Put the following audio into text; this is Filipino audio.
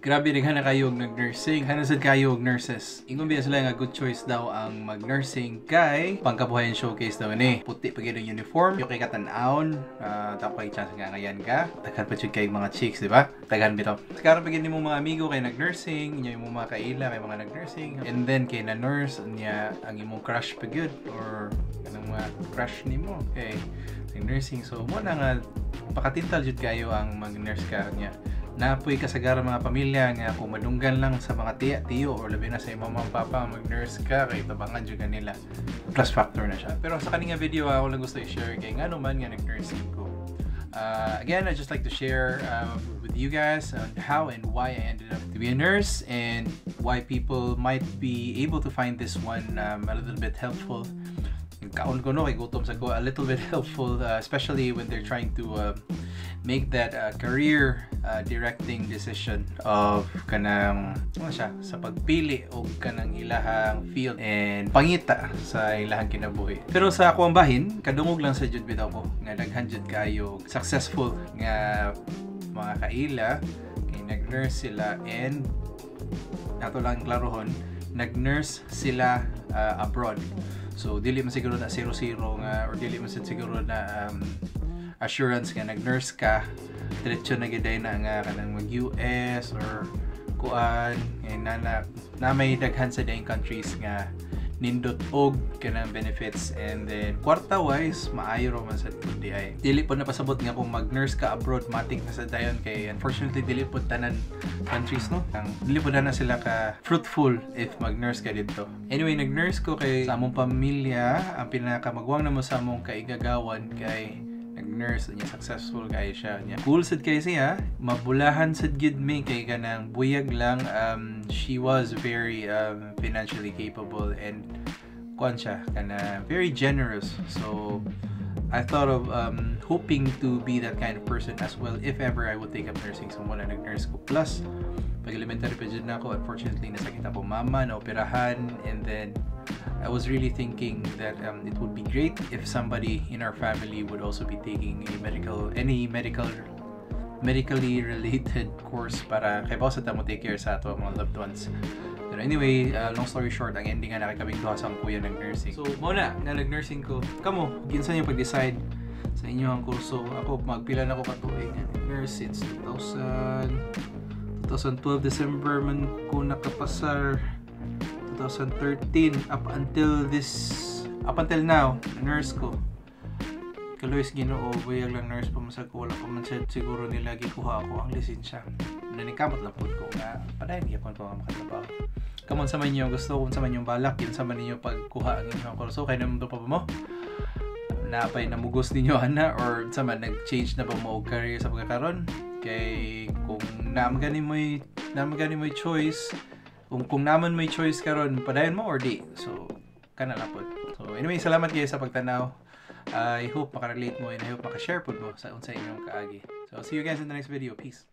Grabe daghan na kayo nag-nursing. Hanasad kayo nurses. Ingon biya sila nga good choice daw ang mag-nursing kay pangkabuhayan showcase daw ni. Puti pa gyud ang uniform, yung kay katan-aon, tapos kay chance nga ngayan ka. Daghan pa jud kay mga chicks, di ba? Daghan bitaw. Karon pa gyud nimo mga amigo kay nag-nursing, inyo yung mga kaila kay mga nag-nursing. And then kay na nurse niya ang imong crush pa gyud or kanang mga crush nimo. Okay. Nag-nursing so mo na nga pakatintal jud kayo ang mag-nurse ka niya. Napoy kasagaran mga pamilya nga kung madunggan lang sa mga tiya-tiyo o labi na sa imong mama papa mag-nurse ka kay tabangan jud kanila. Plus factor na siya. Pero sa kaninga video ako lang gusto i-share kay ngano man nga nag-nursing ko. Again, I just like to share with you guys on how and why I ended up to be a nurse and why people might be able to find this one a little bit helpful. Kaon ko no kay gutom sa ko a little bit helpful, especially when they're trying to make that career directing decision of kanang ano siya sa pagpili o kanang ilahang field and pangita sa ilahang kinabuhi. Pero sa ako ang bahin kadungog lang sa jud bitaw ko nga daghan jud kayo successful nga mga kaila kay nag-nurse sila and nato lang klarohon nag-nurse sila abroad. So dili man siguro na 0-0 nga or dili man siguro na assurance nga nag-nurse ka diretso na giday na nga kanang mag-US or kuan na may daghan sa daing countries nga nindot og kanang benefits and then kwarta wise maayo man sa kundi ay dili po napasabot nga kung mag-nurse ka abroad matik na sa dayon kay unfortunately dili po tanan countries no ang dili po na sila ka fruitful if mag-nurse ka dito. Anyway, nag-nurse ko kay sa among pamilya ang pinakamagwang namo sa among kaigagawan kay nag-nurse niya successful kay siya niya. Cool sad kay siya, mabulahan sad gid mi kay kanang buyag lang she was very financially capable and kuan siya kana very generous. So I thought of hoping to be that kind of person as well if ever I would take up nursing. So muna nag-nurse ko. Plus pag elementary pa dyan ako, unfortunately nasakit ako mama na operahan and then I was really thinking that it would be great if somebody in our family would also be taking a medically related course para kay bawsa ta mo take care sa ato mga loved ones. But anyway, long story short, ang ending nga nakikabing duha sa kuya ng nursing. So, muna nga nag-nursing ko. Kamo, ginsa niyo pag-decide sa inyo ang kurso. Ako, magpila na ako katuig. Nurse since 2012 December man ko nakapasar. 2013 up until now nurse ko kalois Ginoo buyag lang nurse pa masag ko wala pa man siguro nila gikuha ako ang lisensya nanikamot lang po ko nga padayon gyapon pa makatrabaho kamon sa man niyo gusto kung sa man yung balak yun sa man ninyo pagkuha ang inyong kurso kay naman pa mo napay namugos ninyo ana or sa man nag-change na ba mo og career sa pagkakaron kay kung naman gani mo choice kung naman may choice karon padayon mo or di so kana lang po. So anyway, salamat kayo sa pagtanaw. I hope makarelate mo and I hope makashare po mo sa unsa inyong kaagi. So see you guys in the next video. Peace.